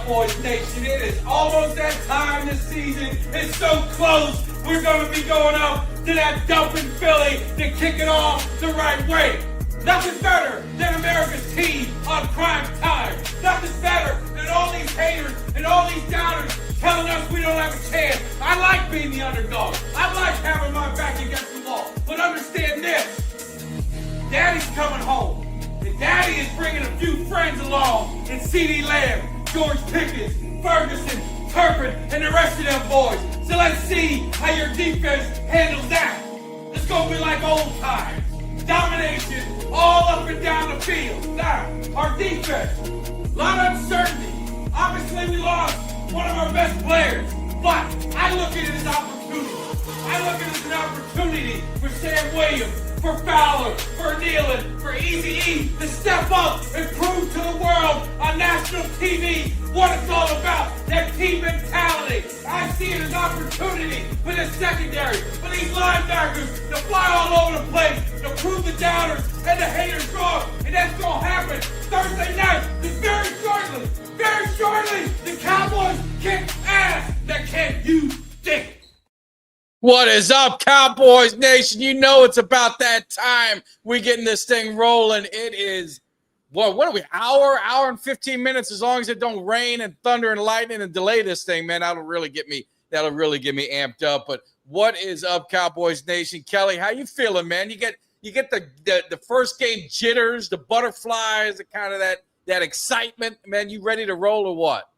Cowboys Nation. It is almost that time this season. It's so close. We're going to be going up to that dump in Philly to kick it off the right way. Nothing better than America's team on prime time. Nothing better than all these haters and all these doubters telling us we don't have a chance. I like being the underdog. I like having my back against the wall. But understand this. Daddy's coming home. And Daddy is bringing a few friends along. And C.D. Lamb, George Pickens, Ferguson, Turpin, and the rest of them boys. So let's see how your defense handles that. It's going to be like old times. Domination all up and down the field. Now, our defense, a lot of uncertainty. Obviously, we lost one of our best players, but I look at it as opportunity. I look at it as an opportunity for Sam Williams, for Fowler, for Nealon, for Easy-E to step up and prove to the world on national TV what it's all about, that team mentality. I see it as opportunity for the secondary, for these linebackers to fly all over the place, to prove the doubters and the haters wrong. And that's going to happen Thursday night. Very shortly, the Cowboys kick ass. That can't you think? What is up, Cowboys Nation? You know it's about that time. We're getting this thing rolling. It is, what are we, hour and 15 minutes, as long as it don't rain and thunder and lightning and delay this thing, man. That'll really get me amped up. But what is up, Cowboys Nation? Kelly, how you feeling, man? You get the first game jitters, the butterflies, the kind of that excitement, man. You ready to roll or what?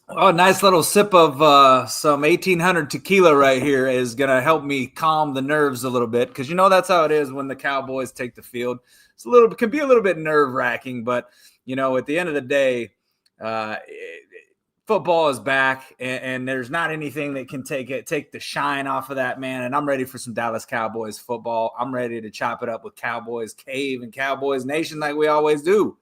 Oh, nice little sip of some 1800 tequila right here is going to help me calm the nerves a little bit, because that's how it is when the Cowboys take the field. It can be a little bit nerve-wracking, but at the end of the day, football is back, and there's not anything that can take the shine off of that, man. And I'm ready for some Dallas Cowboys football. I'm ready to chop it up with Cowboys Cave and Cowboys Nation like we always do.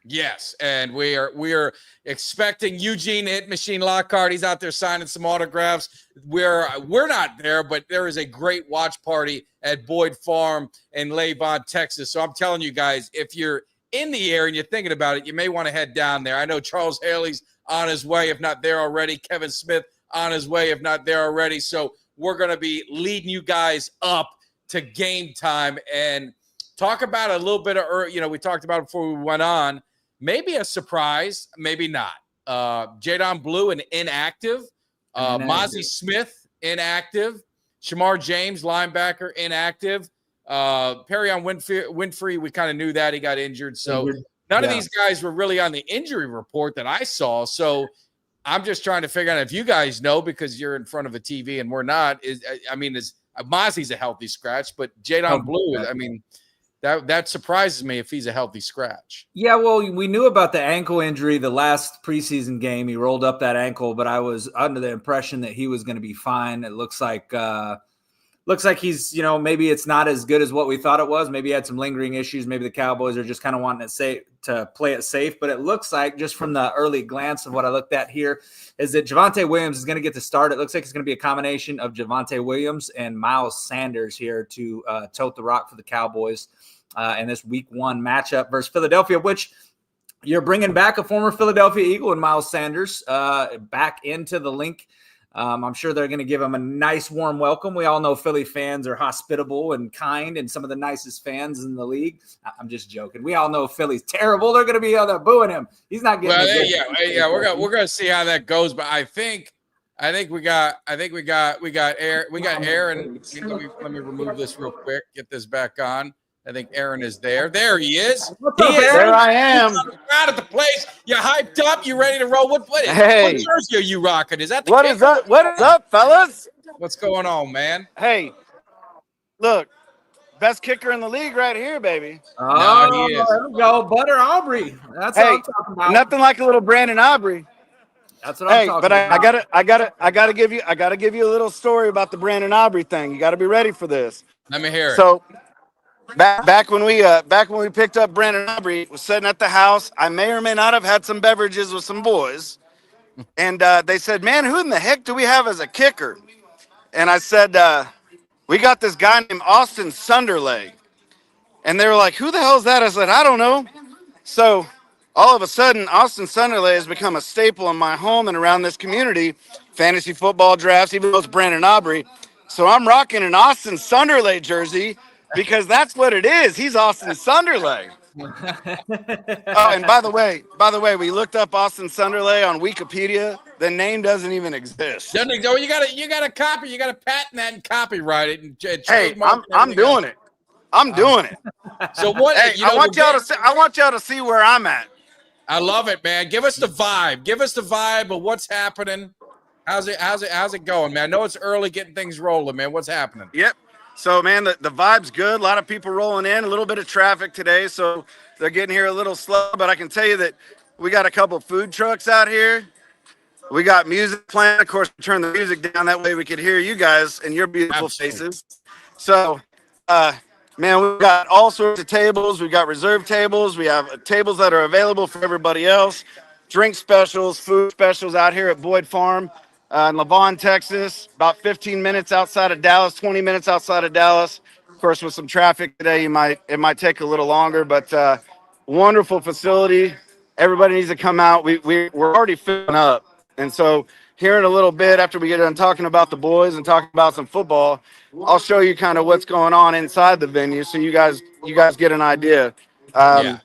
Yes, and we are expecting Eugene Hit Machine Lockhart. He's out there signing some autographs. We're not there, but there is a great watch party at Boyd Farm in Lavon, Texas. So I'm telling you guys, if you're in the area and you're thinking about it, you may want to head down there. I know Charles Haley's on his way, if not there already. Kevin Smith on his way, if not there already. So we're going to be leading you guys up to game time and talk about a little bit of, we talked about it before we went on. Maybe a surprise, maybe not. Jadon Blue, an inactive. Mozzie Smith, inactive. Shamar James, linebacker, inactive. Perion Winfrey, we kind of knew that. He got injured. So none of these guys were really on the injury report that I saw. So I'm just trying to figure out if you guys know, because you're in front of a TV and we're not. Mozzie's a healthy scratch, but Jadon Blue, That surprises me if he's a healthy scratch. Yeah, well, we knew about the ankle injury the last preseason game. He rolled up that ankle, but I was under the impression that he was going to be fine. It looks like he's, maybe it's not as good as what we thought it was. Maybe he had some lingering issues. Maybe the Cowboys are just kind of wanting to play it safe. But it looks like, just from the early glance of what I looked at here, is that Javonte Williams is going to get the start. It looks like it's going to be a combination of Javonte Williams and Miles Sanders here to tote the rock for the Cowboys in this week 1 matchup versus Philadelphia, which you're bringing back a former Philadelphia Eagle and Miles Sanders back into the link. I'm sure they're going to give him a nice warm welcome. We all know Philly fans are hospitable and kind and some of the nicest fans in the league. I'm just joking. We all know Philly's terrible. They're going to be out there booing him. He's not getting We're going to see how that goes, but I think we got Aaron. Let me remove this real quick. Get this back on. I think Aaron is there. There he is. There I am. Out at the place. You hyped up. You ready to roll? What jersey are you rocking? Is that the What is up? What is up, fellas? What's going on, man? Hey, look, best kicker in the league right here, baby. Oh, he is. There we go, Butter Aubrey. That's what I'm talking about. Nothing like a little Brandon Aubrey. That's what I'm talking about. But I gotta give you a little story about the Brandon Aubrey thing. You got to be ready for this. Let me hear it. So. Back when we picked up Brandon Aubrey, was sitting at the house. I may or may not have had some beverages with some boys, and they said, "Man, who in the heck do we have as a kicker?" And I said, "We got this guy named Austin Sunderleg." And they were like, "Who the hell is that?" I said, "I don't know." So all of a sudden, Austin Sunderlay has become a staple in my home and around this community. Fantasy football drafts, even though it's Brandon Aubrey. So I'm rocking an Austin Sunderlay jersey because that's what it is. He's Austin Sunderlay. Oh, and by the way, we looked up Austin Sunderlay on Wikipedia. The name doesn't even exist. You gotta copy, you gotta patent that and copyright it and Hey, trademark. I'm doing it. I'm doing it. So what? Hey, I want y'all to see where I'm at. I love it, man. Give us the vibe. Give us the vibe of what's happening. How's it going, man? I know it's early, getting things rolling, man. What's happening? Yep. So, man, the vibe's good. A lot of people rolling in. A little bit of traffic today, so they're getting here a little slow. But I can tell you that we got a couple food trucks out here. We got music playing. Of course, we turn the music down. That way we could hear you guys and your beautiful faces. So, man, we've got all sorts of tables. We've got reserved tables. We have tables that are available for everybody else. Drink specials, food specials out here at Boyd Farm in Lavon, Texas. About 15 minutes outside of Dallas, 20 minutes outside of Dallas. Of course, with some traffic today, it might take a little longer, but wonderful facility. Everybody needs to come out. We're already filling up. And so here in a little bit, after we get done talking about the boys and talking about some football, I'll show you kind of what's going on inside the venue, so you guys get an idea. I'd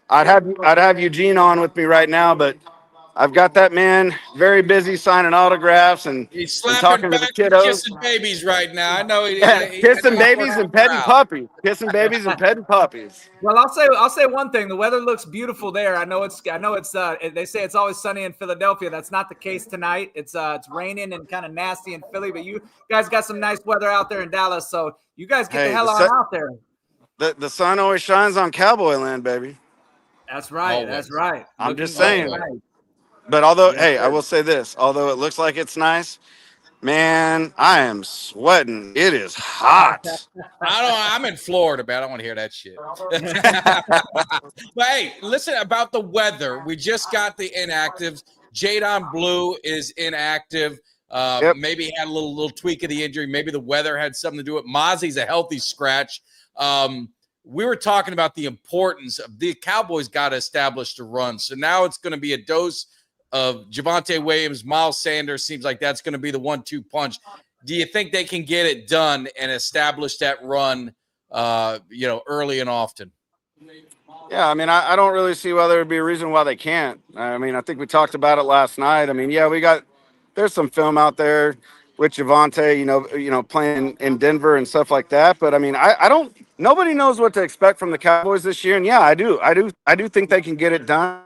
have Eugene on with me right now, but I've got that man very busy signing autographs and talking to the kiddos. Kissing babies right now. I know. Kissing babies and petting puppies. Kissing babies and petting puppies. Well, I'll say one thing. The weather looks beautiful there. I know it's. They say it's always sunny in Philadelphia. That's not the case tonight. It's raining and kind of nasty in Philly. But you guys got some nice weather out there in Dallas. So you guys get the hell on out there. The sun always shines on cowboy land, baby. That's right. Always. That's right. I'm just saying. Right. But I will say this. Although it looks like it's nice, man, I am sweating. It is hot. I'm in Florida, man. I don't want to hear that shit. But hey, listen about the weather. We just got the inactives. Jadon Blue is inactive. Maybe had a little tweak of the injury. Maybe the weather had something to do with it. Mozzie's a healthy scratch. We were talking about the importance of the Cowboys got to establish the run. So now it's going to be a dose of Javonte Williams, Miles Sanders. Seems like that's going to be the 1-2 punch. Do you think they can get it done and establish that run, early and often? Yeah, I mean, I don't really see why there would be a reason why they can't. I mean, I think we talked about it last night. I mean, yeah, there's some film out there with Javonte, playing in Denver and stuff like that. But I mean, nobody knows what to expect from the Cowboys this year. And yeah, I do think they can get it done.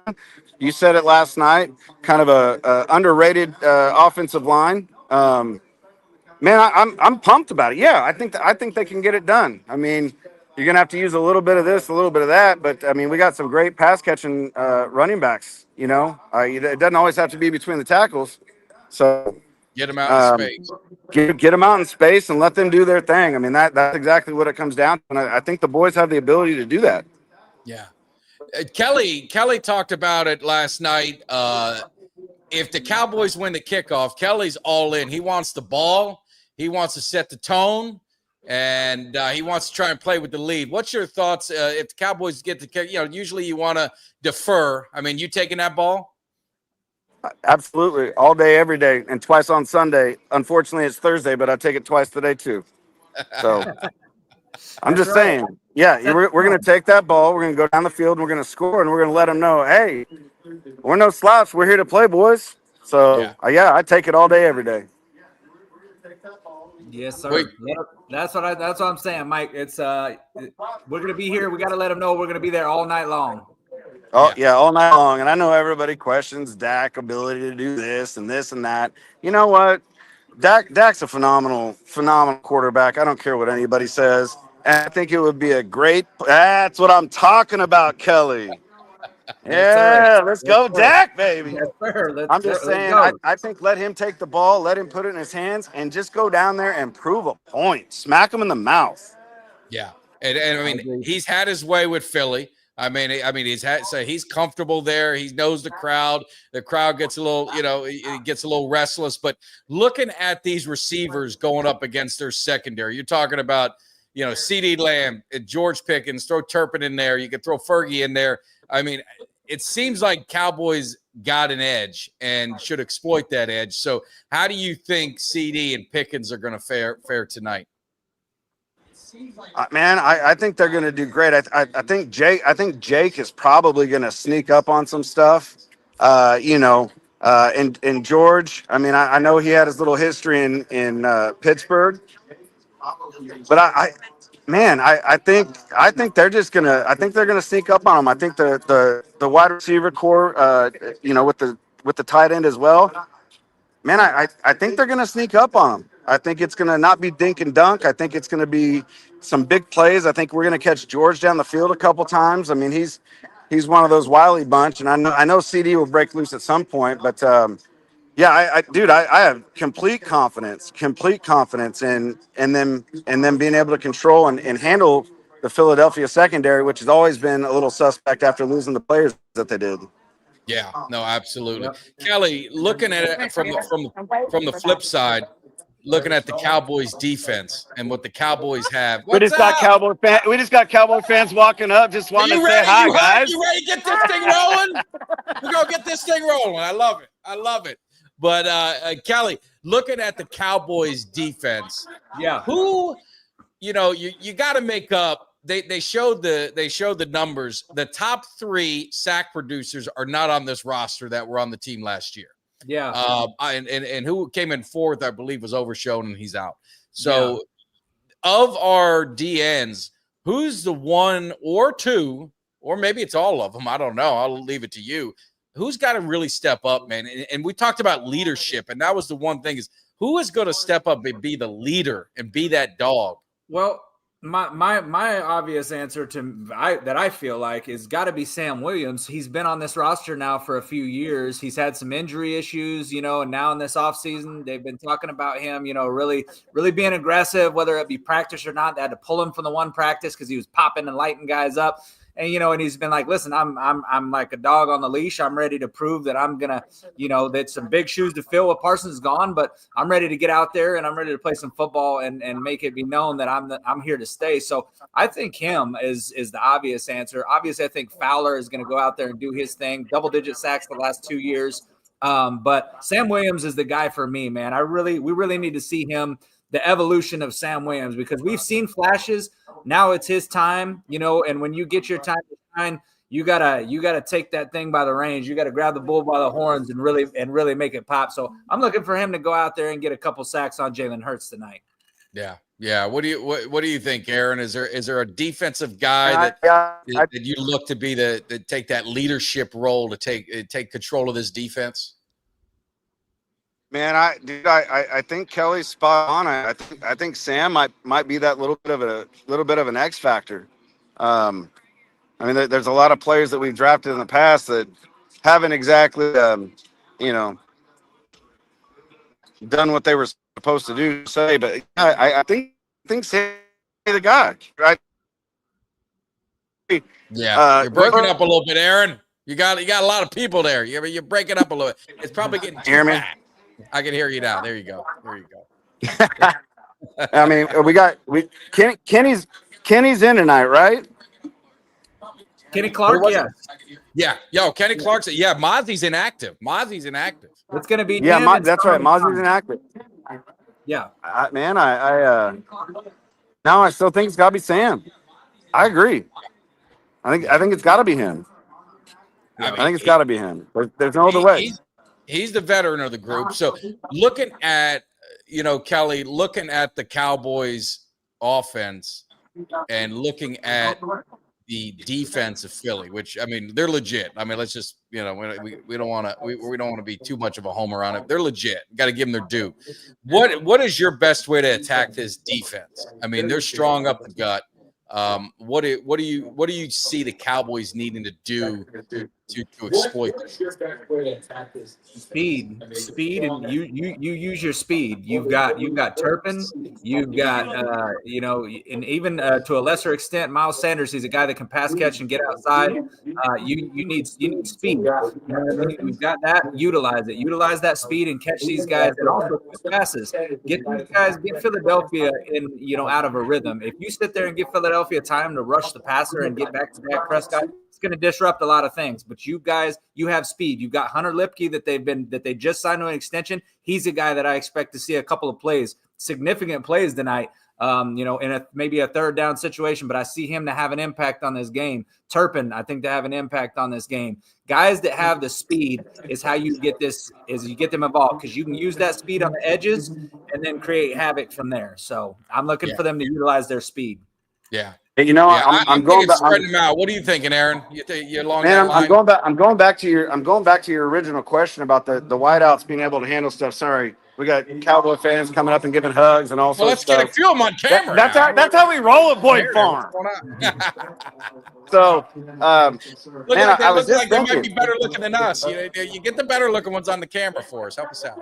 You said it last night, kind of a underrated offensive line. Man, I'm pumped about it. Yeah, I think they can get it done. I mean, you're gonna have to use a little bit of this, a little bit of that, but I mean, we got some great pass catching running backs. It doesn't always have to be between the tackles. So get them out in space. Get them out in space and let them do their thing. I mean, that's exactly what it comes down to, and I think the boys have the ability to do that. Yeah. Kelly talked about it last night. If the Cowboys win the kickoff, Kelly's all in. He wants the ball. He wants to set the tone, and he wants to try and play with the lead. What's your thoughts if the Cowboys get the kick? Usually you want to defer. I mean, you taking that ball? Absolutely. All day, every day, and twice on Sunday. Unfortunately, it's Thursday, but I take it twice today too. So I'm just saying. Yeah, we're going to take that ball. We're going to go down the field, and we're going to score, and we're going to let them know, hey, we're no slouch. We're here to play, boys. So, I take it all day, every day. Yes, sir. That's what I'm saying, Mike. It's we're going to be here. We got to let them know we're going to be there all night long. Oh, yeah, all night long. And I know everybody questions Dak's ability to do this and that. You know what? Dak's a phenomenal quarterback. I don't care what anybody says. And I think it would be a great – that's what I'm talking about, Kelly. Yeah, let's go Dak, baby. Yes, sir. I'm just saying, I think let him take the ball, let him put it in his hands, and just go down there and prove a point. Smack him in the mouth. Yeah. And I mean, he's had his way with Philly. I mean, he's comfortable there. He knows the crowd. The crowd gets a little, it gets a little restless. But looking at these receivers going up against their secondary, you're talking about – CeeDee Lamb, George Pickens, throw Turpin in there. You could throw Fergie in there. I mean, it seems like Cowboys got an edge and should exploit that edge. So how do you think CD and Pickens are going to fare tonight? Man, I think they're going to do great. I think Jake is probably going to sneak up on some stuff. And George. I mean, I know he had his little history in Pittsburgh, but I think they're just gonna. I think they're gonna sneak up on him. I think the wide receiver core, with the tight end as well. Man, I think they're gonna sneak up on him. I think it's gonna not be dink and dunk. I think it's gonna be some big plays. I think we're gonna catch George down the field a couple times. I mean, he's one of those wily bunch, and I know CD will break loose at some point, but. Yeah, I have complete confidence in them being able to control and handle the Philadelphia secondary, which has always been a little suspect after losing the players that they did. Yeah, no, absolutely. Kelly, looking at it from the flip side, looking at the Cowboys defense and what the Cowboys have. We just got Cowboy fans walking up, just wanting to say hi, guys. You ready to get this thing rolling? We're gonna get this thing rolling. I love it. But Kelly, looking at the Cowboys defense, who, you got to make up. They showed the numbers. The top 3 sack producers are not on this roster that were on the team last year. Yeah. And who came in 4th, I believe, was Overshown, and he's out. So, of our DNs, who's the 1 or 2, or maybe it's all of them? I don't know. I'll leave it to you. Who's got to really step up, man? And we talked about leadership, and that was the one thing, is who is going to step up and be the leader and be that dog? Well, my obvious answer that I feel like is got to be Sam Williams. He's been on this roster now for a few years. He's had some injury issues, and now in this offseason, they've been talking about him, really, really being aggressive, whether it be practice or not. They had to pull him from the one practice because he was popping and lighting guys up. And, and he's been like, listen, I'm like a dog on the leash. I'm ready to prove that I'm going to, that's some big shoes to fill. Parsons is gone, but I'm ready to get out there and I'm ready to play some football and make it be known that I'm here to stay. So I think him is the obvious answer. Obviously, I think Fowler is going to go out there and do his thing. Double-digit sacks the last 2 years. But Sam Williams is the guy for me, man. We really need to see him, the evolution of Sam Williams, because we've seen flashes. Now it's his time, and when you get your time to shine, you gotta take that thing by the reins. You gotta grab the bull by the horns and really make it pop. So I'm looking for him to go out there and get a couple sacks on Jalen Hurts tonight. Yeah. What do you think, Aaron? Is there a defensive guy that you look to be to take that leadership role to take control of this defense? Man, I think Kelly's spot on. I think Sam might be that little bit of an X factor. I mean, there's a lot of players that we've drafted in the past that haven't exactly, done what they were supposed to do. But I think Sam's the guy, right? Yeah, you're breaking up a little bit, Aaron. You got a lot of people there. You're breaking up a little bit. It's probably getting too bad. I can hear you now. There you go. I mean, Kenny's in tonight, right? Kenny Clark, yeah. Yo, Kenny Clark's. Yeah, Mozzie's inactive. It's gonna be that's right. Mozzie's inactive. Yeah, now I still think it's got to be Sam. I agree. I think it's got to be him. I think it's got to be him. There's no other way. He's the veteran of the group. So looking at, Kelly, looking at the Cowboys offense and looking at the defense of Philly, which, I mean, they're legit. I mean, let's just, we don't want to be too much of a homer on it. They're legit. Got to give them their due. What is your best way to attack this defense? I mean, they're strong up the gut. What do you see the Cowboys needing to do to exploit them? Speed, and you use your speed. You've got Turpin, you've got and even to a lesser extent, Miles Sanders. He's a guy that can pass catch and get outside. You need speed. We've got that. Utilize that speed and catch these guys and also passes. Get Philadelphia in out of a rhythm. If you sit there and give Philadelphia time to rush the passer and get back to Dak Prescott, it's going to disrupt a lot of things. But you guys, you have speed. You've got Hunter Lipke that they just signed to an extension. He's a guy that I expect to see a couple of plays, significant plays tonight. In maybe a third down situation, but I see him to have an impact on this game. Turpin, I think, to have an impact on this game. Guys that have the speed is how you get you get them involved, because you can use that speed on the edges and then create havoc from there. So I'm looking for them to utilize their speed. Yeah. Hey, I'm going back. Spreading them out. What are you thinking, Aaron? You're along Man, that line? I'm going back to your original question about the wideouts being able to handle stuff. Sorry. We got Cowboy fans coming up and giving hugs and all sorts of stuff. Let's get a few of them on camera. That's how we roll at Boyd Farm. So, I was like they might be better looking than us. You get the better looking ones on the camera for us. Help us out.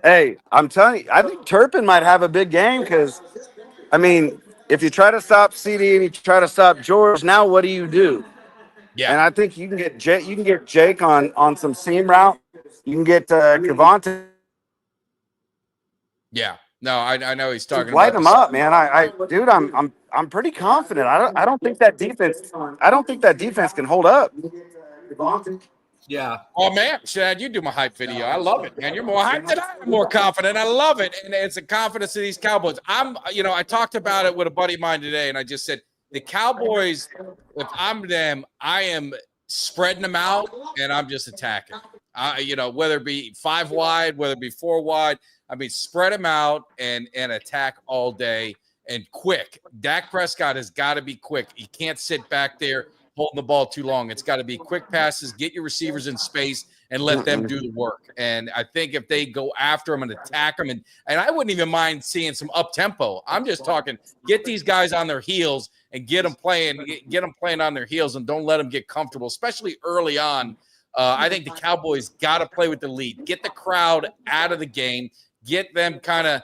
Hey, I'm telling you, I think Turpin might have a big game because, I mean, if you try to stop CD and you try to stop George, now what do you do? Yeah, and I think you can get Jake on some seam route. You can get Cavante. Yeah, no, I know he's talking. Light him up, man. I'm pretty confident. I don't think that defense can hold up. Yeah. Oh man, Shad, you do my hype video. I love it, man. You're more hyped than I am. More confident. I love it, and it's a confidence of these Cowboys. I talked about it with a buddy of mine today, and I just said the Cowboys. If I'm them, I am spreading them out, and I'm just attacking. Whether it be 5 wide, whether it be 4 wide, I mean, spread them out and attack all day and quick. Dak Prescott has got to be quick. He can't sit back there holding the ball too long. It's got to be quick passes, get your receivers in space, and let them do the work. And I think if they go after them and attack them, and I wouldn't even mind seeing some up-tempo. I'm just talking, get these guys on their heels and get them playing on their heels, and don't let them get comfortable, especially early on. I think the Cowboys got to play with the lead, get the crowd out of the game, get them kind of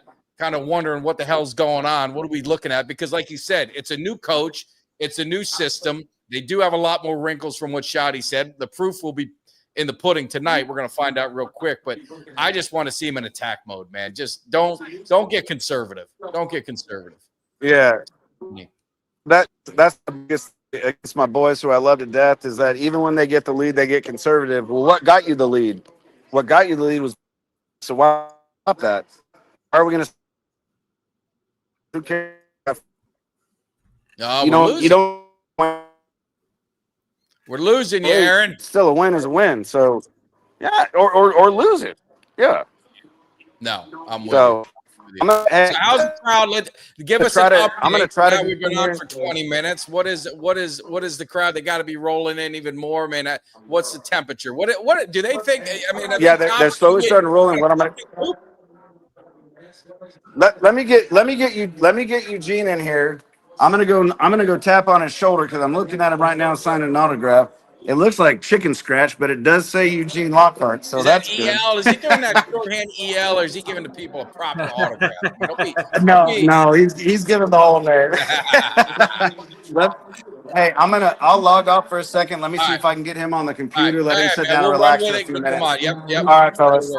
wondering what the hell's going on. What are we looking at? Because like you said, it's a new coach. It's a new system. They do have a lot more wrinkles from what Shotty said. The proof will be in the pudding tonight. We're going to find out real quick, but I just want to see him in attack mode, man. Just don't get conservative. Don't get conservative. Yeah. That's the biggest against my boys who I love to death is that even when they get the lead, they get conservative. Well, what got you the lead? What got you the lead was so why stop that? Are we going to? Who cares? No, you don't. We're losing you, Aaron. Still, a win is a win. So, yeah, or lose it. Yeah. No, I'm with you. So how's the crowd? Give us an update. I'm going to try to. We've been on for 20 minutes. What is the crowd? They got to be rolling in even more, man. What's the temperature? What do they think? I mean, they're slowly starting to roll in. What I'm going to let me get Eugene in here. I'm gonna go tap on his shoulder because I'm looking at him right now signing an autograph. It looks like chicken scratch, but it does say Eugene Lockhart, so that's good. EL? Is he doing that shorthand EL, or is he giving the people a proper autograph? No, he's giving the whole name. Hey, I'll log off for a second. Let me see if I can get him on the computer. Let him sit down and relax for a few minutes. Come on, yep. All right, fellas.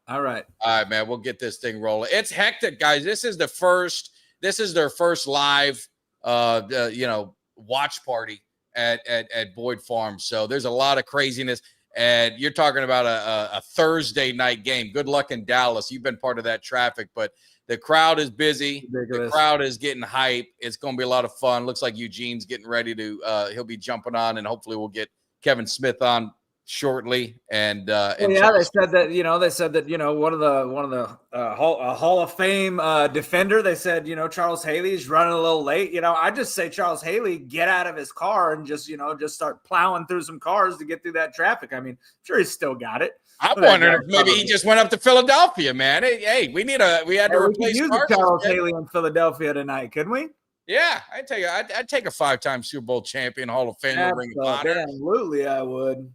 All right, man. We'll get this thing rolling. It's hectic, guys. This is their first live, watch party at Boyd Farm. So there's a lot of craziness, and you're talking about a Thursday night game. Good luck in Dallas. You've been part of that traffic, but the crowd is busy. The crowd is getting hype. It's going to be a lot of fun. Looks like Eugene's getting ready to. He'll be jumping on, and hopefully we'll get Kevin Smith on shortly. And they said that one of the Hall of Fame defender. They said Charles Haley's running a little late. I just say Charles Haley get out of his car and just start plowing through some cars to get through that traffic. I mean, I'm sure he's still got it. I'm wondering if maybe he just went up to Philadelphia, man. Hey, we had to replace Charles Haley in Philadelphia tonight, couldn't we? Yeah, I tell you, I'd take a 5-time Super Bowl champion, Hall of Famer, Ring of Honor. Absolutely, I would.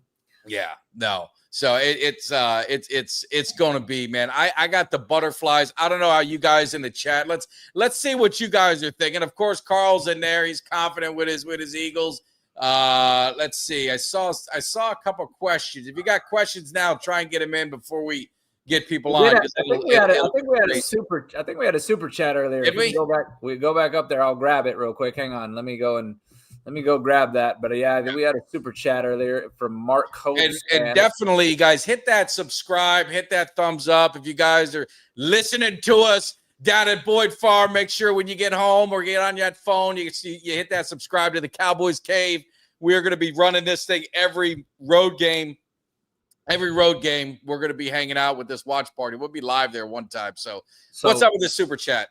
Yeah, no. So it's going to be, man. I got the butterflies. I don't know how you guys in the chat. Let's see what you guys are thinking. Of course, Carl's in there. He's confident with his Eagles. Let's see. I saw a couple questions. If you got questions now, try and get them in before we get people on. I think we had a super chat earlier. Did we? We go back up there. I'll grab it real quick. Hang on. Let me go and Let me go grab that. But yeah, we had a super chat earlier from Mark Hobbs. And definitely, you guys, hit that subscribe, hit that thumbs up. If you guys are listening to us down at Boyd Farm, make sure when you get home or get on your phone, you hit that subscribe to the Cowboys Cave. We're going to be running this thing every road game. Every road game, we're going to be hanging out with this watch party. We'll be live there one time. So what's up with this super chat?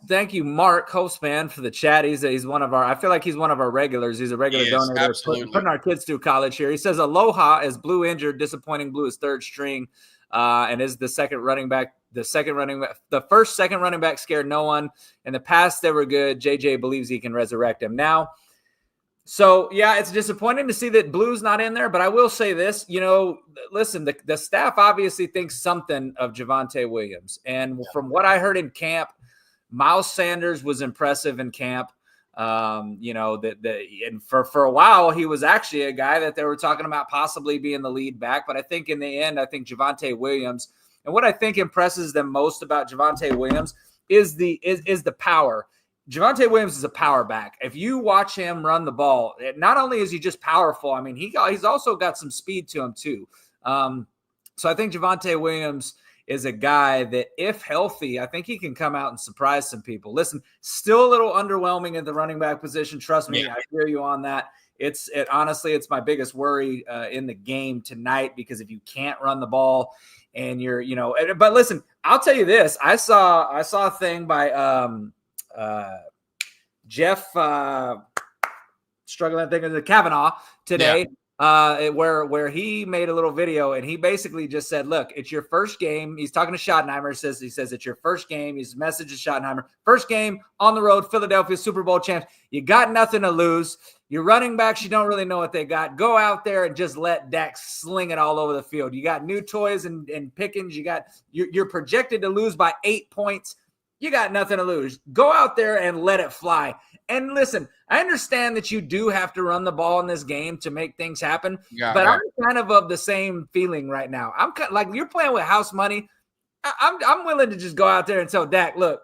Thank you, Mark Hostman, for the chat. He's one of our. I feel like he's one of our regulars. He's a regular donor. Putting our kids through college here. He says, "Aloha is Blue injured. Disappointing. Blue is third string, and is the second running back. The first second running back scared no one. In the past, they were good. JJ believes he can resurrect him now." So, yeah, it's disappointing to see that Blue's not in there, but I will say this, listen, the staff obviously thinks something of Javonte Williams. And from what I heard in camp, Miles Sanders was impressive in camp. And for a while, he was actually a guy that they were talking about possibly being the lead back. But I think in the end, I think Javonte Williams, and what I think impresses them most about Javonte Williams is the power. Javonte Williams is a power back. If you watch him run the ball, not only is he just powerful, I mean, he's also got some speed to him too. So I think Javonte Williams is a guy that, if healthy, I think he can come out and surprise some people. Listen, still a little underwhelming at the running back position. Trust me, I hear you on that. Honestly, it's my biggest worry in the game tonight, because if you can't run the ball and but listen, I'll tell you this. I saw a thing by Jeff struggling to think of the Kavanaugh today, where he made a little video, and he basically just said, look, it's your first game. He's talking to Schottenheimer. He says it's your first game. His message is Schottenheimer. First game on the road, Philadelphia Super Bowl champs. You got nothing to lose. Your running backs, you don't really know what they got. Go out there and just let Dak sling it all over the field. You got new toys and Pickens. You're projected to lose by 8 points. You got nothing to lose. Go out there and let it fly. And listen, I understand that you do have to run the ball in this game to make things happen, but I'm kind of the same feeling right now. I'm kind of like, you're playing with house money. I'm willing to just go out there and tell Dak, look,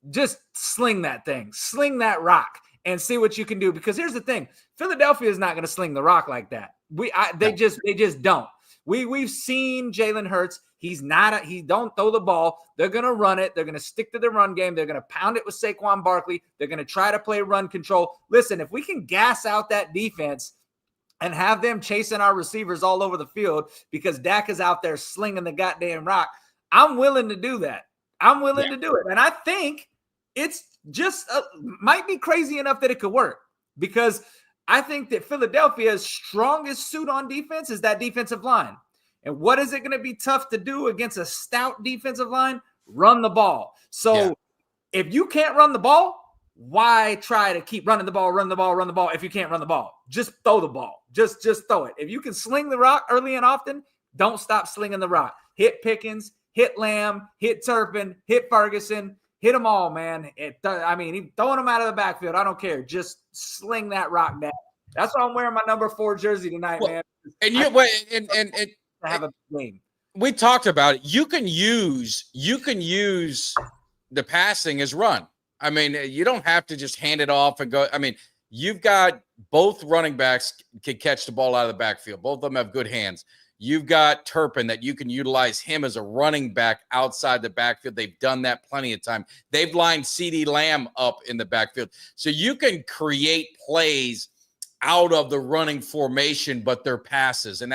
just sling that thing, sling that rock, and see what you can do. Because here's the thing: Philadelphia is not going to sling the rock like that. They just don't. We've seen Jalen Hurts. He don't throw the ball. They're going to run it. They're going to stick to the run game. They're going to pound it with Saquon Barkley. They're going to try to play run control. Listen, if we can gas out that defense and have them chasing our receivers all over the field because Dak is out there slinging the goddamn rock, I'm willing to do that. I'm willing to do it. And I think it's just might be crazy enough that it could work, because I think that Philadelphia's strongest suit on defense is that defensive line. And what is it going to be tough to do against a stout defensive line? Run the ball. So if you can't run the ball, why try to keep running the ball, run the ball if you can't run the ball? Just throw the ball. Just throw it. If you can sling the rock early and often, don't stop slinging the rock. Hit Pickens, hit Lamb, hit Turpin, hit Ferguson, hit them all, man. Throwing them out of the backfield, I don't care. Just sling that rock down. That's why I'm wearing my number 4 jersey tonight, man. And to have a game. We talked about it. You can use the passing as run. I mean, you don't have to just hand it off and go. I mean, you've got both running backs can catch the ball out of the backfield. Both of them have good hands. You've got Turpin that you can utilize him as a running back outside the backfield. They've done that plenty of time. They've lined CeeDee Lamb up in the backfield. So you can create plays out of the running formation, but they're passes. And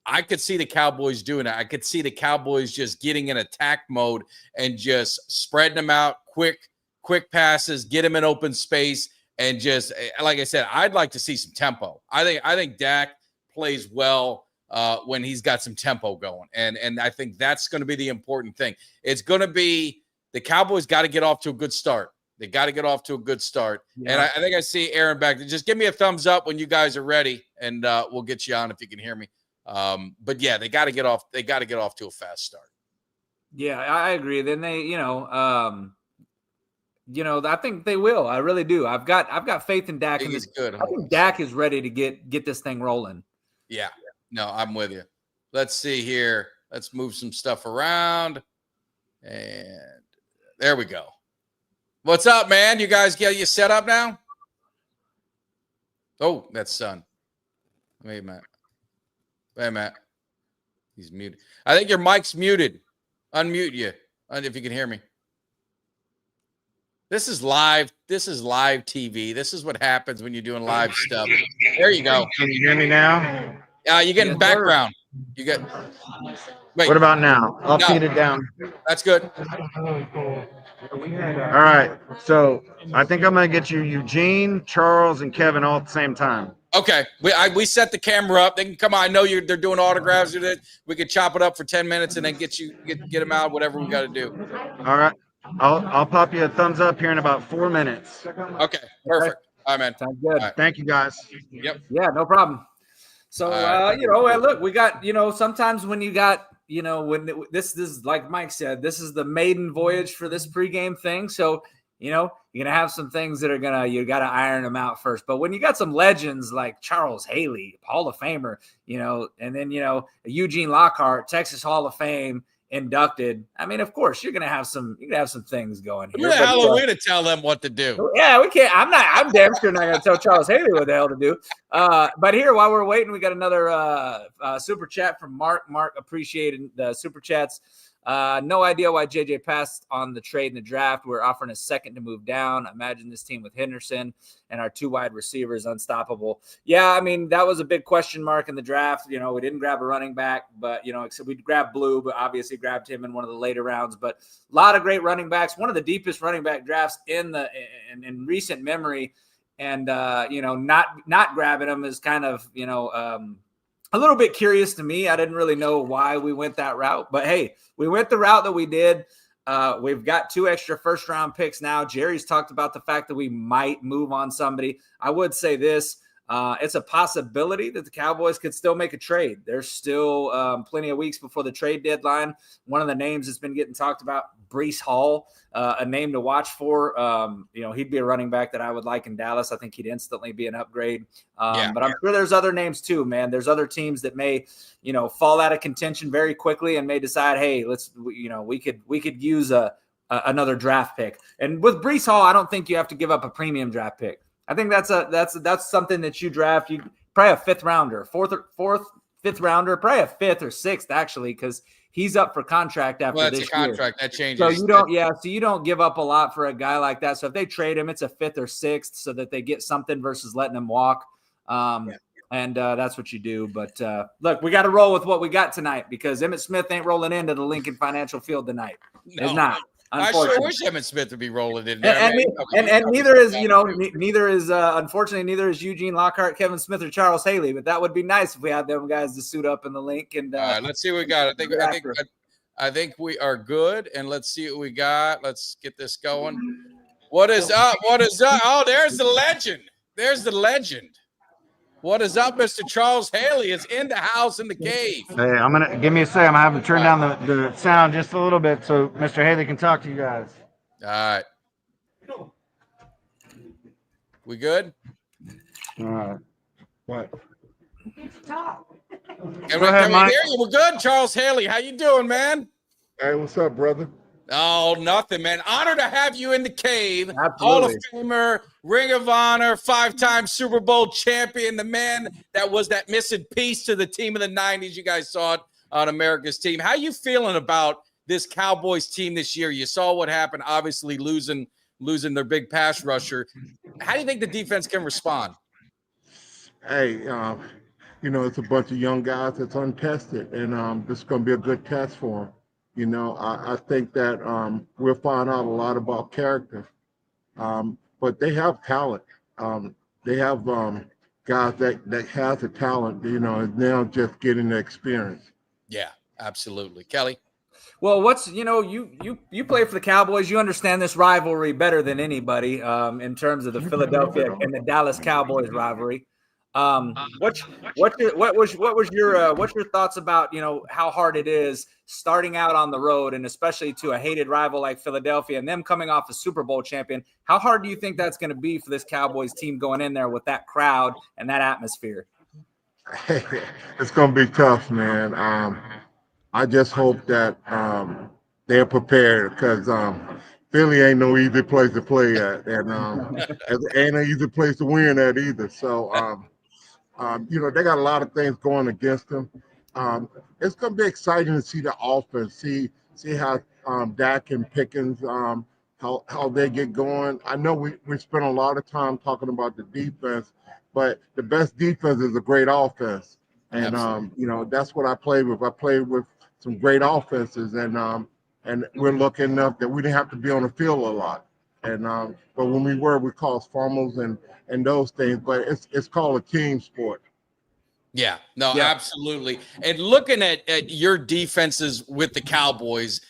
I could see the Cowboys doing it. I could see the Cowboys just getting in attack mode and just spreading them out, quick passes, get them in open space. And just, like I said, I'd like to see some tempo. I think Dak plays well when he's got some tempo going. And I think that's going to be the important thing. It's going to be the Cowboys got to get off to a good start. They got to get off to a good start. Yeah. And I think I see Aaron back. Just give me a thumbs up when you guys are ready, and we'll get you on if you can hear me. But yeah, they got to get off. They got to get off to a fast start. Yeah, I agree. Then they, I think they will. I really do. I've got faith in Dak. He's good. I think Dak is ready to get this thing rolling. Yeah. No, I'm with you. Let's see here. Let's move some stuff around. And there we go. What's up, man? You guys get you set up now? Oh, that's son. Wait a minute. Wait a minute. He's muted. I think your mic's muted. Unmute you. If you can hear me. This is live. This is live TV. This is what happens when you're doing live stuff. There you go. Can you hear me now? You getting background. You get. Wait. What about now? I'll feed it down. That's good. All right. So I think I'm going to get you Eugene, Charles, and Kevin all at the same time. Okay. We set the camera up. They can come on. I know they're doing autographs. We could chop it up for 10 minutes and then get them out, whatever we got to do. All right. I'll pop you a thumbs up here in about 4 minutes. Okay. Perfect. All right, man. Sounds good. All right. Thank you, guys. Yep. Yeah, no problem. So, look, we got, sometimes when you got, when this is like Mike said, this is the maiden voyage for this pregame thing. So, you're going to have some things that are you got to iron them out first. But when you got some legends like Charles Haley, Hall of Famer, and then, Eugene Lockhart, Texas Hall of Fame inducted. I mean, of course, you're going to have some things going here. Who the hell are we to tell them what to do? Yeah, we can't. I'm damn sure not going to tell Charles Haley what the hell to do. But here, while we're waiting, we got another super chat from Mark. Mark appreciated the super chats. No idea why JJ passed on the trade in the draft. We're offering a second to move down. Imagine this team with Henderson and our 2 wide receivers unstoppable. Yeah, I mean, that was a big question mark in the draft. We didn't grab a running back, but, except we grabbed Blue, but obviously grabbed him in one of the later rounds. But a lot of great running backs, one of the deepest running back drafts in recent memory. And, not grabbing him is kind of, a little bit curious to me. I didn't really know why we went that route, but hey, we went the route that we did. We've got 2 extra first-round picks now. Jerry's talked about the fact that we might move on somebody. I would say this. It's a possibility that the Cowboys could still make a trade. There's still plenty of weeks before the trade deadline. One of the names that's been getting talked about, Breece Hall, a name to watch for. He'd be a running back that I would like in Dallas. I think he'd instantly be an upgrade. But I'm sure there's other names too, man. There's other teams that may, fall out of contention very quickly and may decide, hey, we could use another draft pick. And with Breece Hall, I don't think you have to give up a premium draft pick. I think that's something that you draft. You probably a 5th rounder, 5th rounder, probably a 5th or 6th actually, because he's up for contract after this year. Well, that's a contract that changes. So you don't give up a lot for a guy like that. So if they trade him, it's a 5th or 6th, so that they get something versus letting him walk. And that's what you do. But look, we got to roll with what we got tonight because Emmitt Smith ain't rolling into the Lincoln Financial Field tonight. No. It's not. I sure wish Emmitt Smith would be rolling in there. And neither is, unfortunately, neither is Eugene Lockhart, Kevin Smith, or Charles Haley. But that would be nice if we had them guys to suit up in the link. And all right, let's see what we got. I think we are good. And let's see what we got. Let's get this going. What is up? What is up? Oh, there's the legend. There's the legend. What is up, Mr. Charles Haley is in the house in the cave. Hey, give me a second. I'm gonna have to turn down the sound just a little bit so Mr. Haley can talk to you guys. All right. We good? All right. What? Can we hear you? We're good, Charles Haley. How you doing, man? Hey, what's up, brother? Oh, nothing, man. Honor to have you in the cave. Absolutely. Hall of Famer, Ring of Honor, 5-time Super Bowl champion, the man that was that missing piece to the team of the 90s. You guys saw it on America's Team. How you feeling about this Cowboys team this year? You saw what happened, obviously losing their big pass rusher. How do you think the defense can respond? Hey, it's a bunch of young guys that's untested, and this is going to be a good test for them. I think that we'll find out a lot about character, but they have talent. They have guys that has the talent, and now just getting the experience. Yeah, absolutely. Kelly? Well, you play for the Cowboys. You understand this rivalry better than anybody in terms of the Philadelphia and the Dallas Cowboys rivalry. What's your thoughts about how hard it is starting out on the road, and especially to a hated rival like Philadelphia and them coming off a Super Bowl champion? How hard do you think that's going to be for this Cowboys team going in there with that crowd and that atmosphere? It's going to be tough, man. I just hope that they're prepared because Philly ain't no easy place to play at, and ain't an easy place to win at either. So, they got a lot of things going against them. It's going to be exciting to see the offense, see how Dak and Pickens, how they get going. I know we spent a lot of time talking about the defense, but the best defense is a great offense, and that's what I played with. I played with some great offenses, and we're lucky enough that we didn't have to be on the field a lot. And but when we caused fumbles and those things. But it's called a team sport. Yeah, no, absolutely. And looking at your defenses with the Cowboys,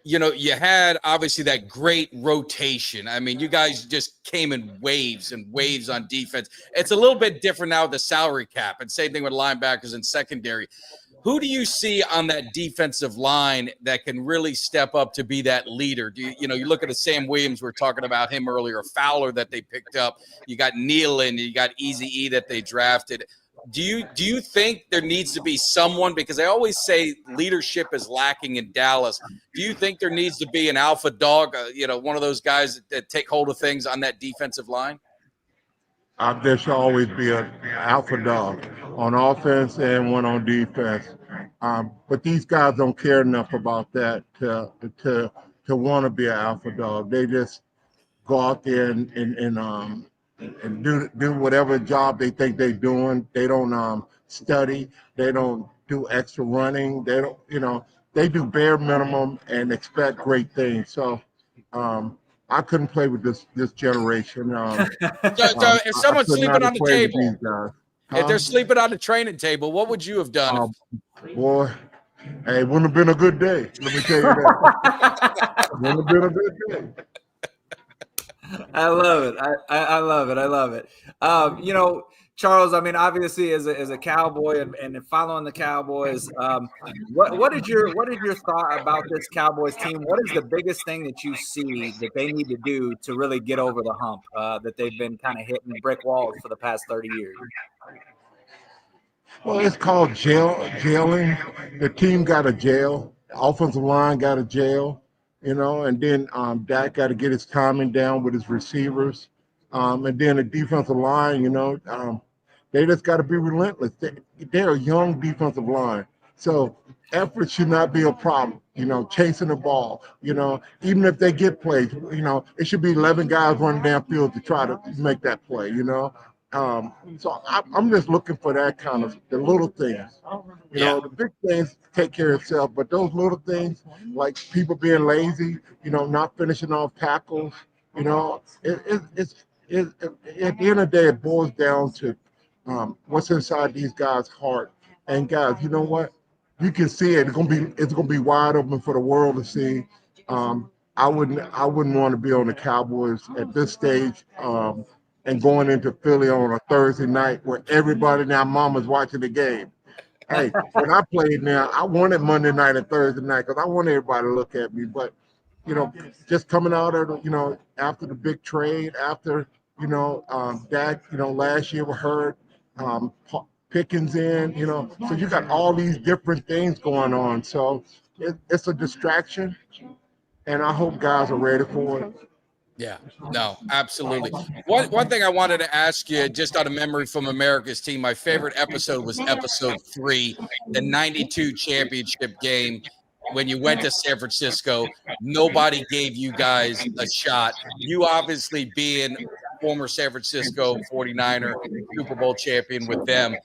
you had obviously that great rotation. I mean, you guys just came in waves and waves on defense. It's a little bit different now with the salary cap, and same thing with linebackers and secondary. Who do you see on that defensive line that can really step up to be that leader? You look at a Sam Williams, we were talking about him earlier, Fowler that they picked up. You got Nealon, you got Eazy-E that they drafted. Do you think there needs to be someone, because I always say leadership is lacking in Dallas. Do you think there needs to be an alpha dog, one of those guys that take hold of things on that defensive line? There should always be an alpha dog on offense and one on defense. But these guys don't care enough about that to want to be an alpha dog. They just go out there and do whatever job they think they're doing. They don't study. They don't do extra running. They don't, they do bare minimum and expect great things. So I couldn't play with this generation. So if someone's sleeping on the table, if they're sleeping on the training table, what would you have done? Boy, hey, it wouldn't have been a good day. Let me tell you that. It wouldn't have been a good day. I love it. I love it. I love it. Charles, I mean, obviously as a Cowboy and following the Cowboys, what is your thought about this Cowboys team? What is the biggest thing that you see that they need to do to really get over the hump that they've been kind of hitting brick walls for the past 30 years? Well, it's called jailing. The team got a jail. The offensive line got a jail. And then Dak got to get his timing down with his receivers. And then the defensive line, they just got to be relentless. They're a young defensive line. So effort should not be a problem, chasing the ball. Even if they get plays, it should be 11 guys running downfield to try to make that play, So I'm just looking for that kind of the little things. The big things take care of itself, but those little things, like people being lazy, not finishing off tackles, it's at the end of the day, it boils down to what's inside these guys' heart. And guys, you know what? You can see it. It's gonna be wide open for the world to see. I wouldn't want to be on the Cowboys at this stage. And going into Philly on a Thursday night where everybody now mama's watching the game. Hey, when I played now, I wanted Monday night and Thursday night because I want everybody to look at me. But, just coming out of, after the big trade, after, Dak, last year we heard Pickens in, so you got all these different things going on. So it's a distraction, and I hope guys are ready for it. Yeah, no, absolutely. One thing I wanted to ask you, just out of memory from America's Team, my favorite episode was episode 3, the 92 championship game. When you went to San Francisco, nobody gave you guys a shot. You obviously being former San Francisco 49er, Super Bowl champion with them.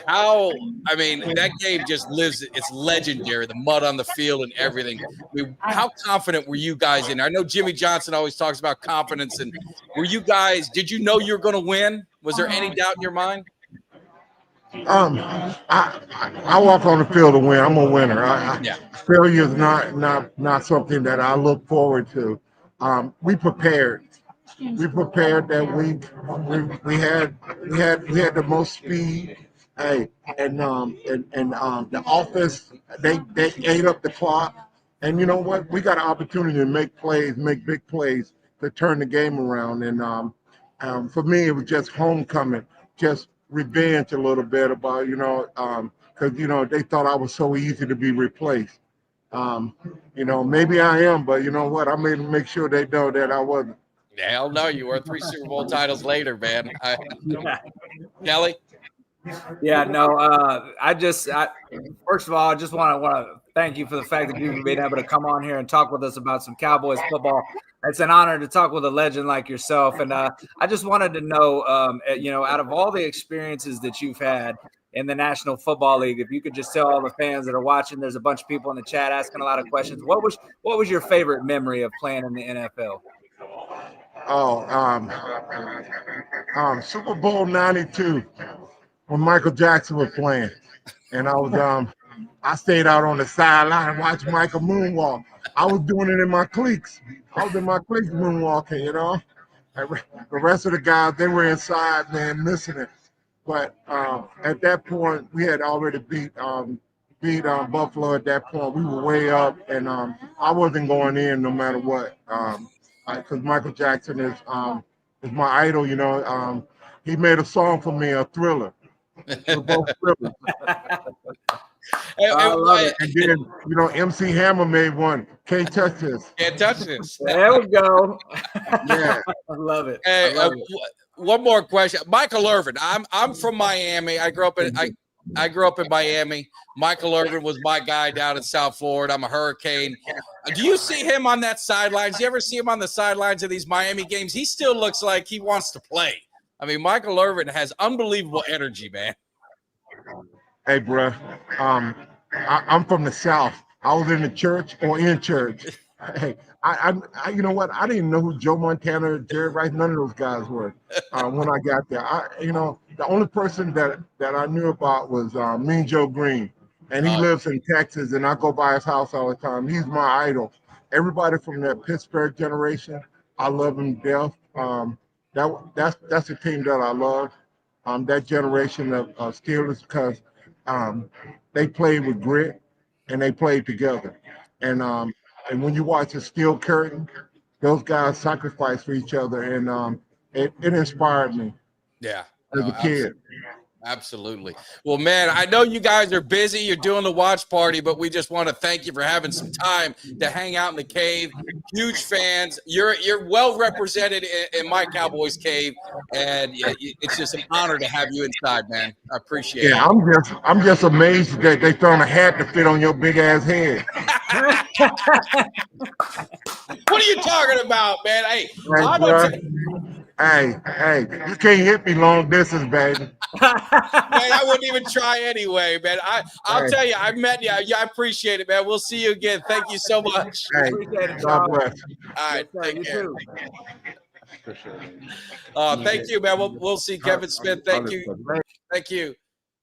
That game just lives, it's legendary, the mud on the field and everything. How confident were you guys in? I know Jimmy Johnson always talks about confidence, and did you know you were going to win? Was there any doubt in your mind? I walk on the field to win. I'm a winner. Failure is not something that I look forward to. We prepared. We prepared that week. We had the most speed. Hey, and the offense they ate up the clock. And you know what? We got an opportunity to make big plays to turn the game around. And for me, it was just homecoming, just revenge a little bit about because they thought I was so easy to be replaced. You know, maybe I am, but you know what? I made make sure they know that I wasn't. Hell no, you were 3 Super Bowl titles later, man. Yeah. Kelly? Yeah, no. First of all, I just want to thank you for the fact that you've been able to come on here and talk with us about some Cowboys football. It's an honor to talk with a legend like yourself. And I just wanted to know, out of all the experiences that you've had in the National Football League, if you could just tell all the fans that are watching, there's a bunch of people in the chat asking a lot of questions. What was your favorite memory of playing in the NFL? Oh, Super Bowl '92 when Michael Jackson was playing, and I stayed out on the sideline and watched Michael moonwalk. I was doing it in my cleats. I was in my cleats moonwalking, you know. The rest of the guys, they were inside, man, missing it. But at that point, we had already beat Buffalo. At that point, we were way up, and I wasn't going in no matter what. Because Michael Jackson is my idol, you know. He made a song for me, a Thriller. We're both Thrillers. I love it. And then, you know, MC Hammer made one. Can't touch this. Can't touch this. There we go. Yeah. I love it. Hey, I love it. one more question. Michael Irvin. I'm from Miami. I grew up in Miami. Michael Irvin was my guy down in South Florida. I'm a Hurricane. Do you see him on that sidelines? Do you ever see him on the sidelines of these Miami games? He still looks like he wants to play. I mean, Michael Irvin has unbelievable energy, man. Hey, bro. I'm from the South. I was in the church or in church. Hey, I you know what? I didn't know who Joe Montana, Jerry Rice, none of those guys were when I got there. The only person that I knew about was Mean Joe Green, and he lives in Texas, and I go by his house all the time. He's my idol. Everybody from that Pittsburgh generation, I love him to death. That's the team that I love. That generation of Steelers, because they played with grit and they played together. And when you watch a Steel Curtain, those guys sacrifice for each other, and it inspired me. Yeah, as a kid. Absolutely. Well, man, I know you guys are busy. You're doing the watch party, but we just want to thank you for having some time to hang out in the cave. Huge fans. You're well represented in my Cowboys cave, and it's just an honor to have you inside, man. I appreciate it. Yeah, I'm just amazed that they found a hat to fit on your big ass head. What are you talking about, man? Hey, hey, you can't hit me long distance, baby. Man, I wouldn't even try anyway, man. I'll tell you, I met you. I appreciate it, man. We'll see you again. Thank you so much. Hey, God bless. All right, take care. Thank you, man. We'll see Kevin Smith. Thank you.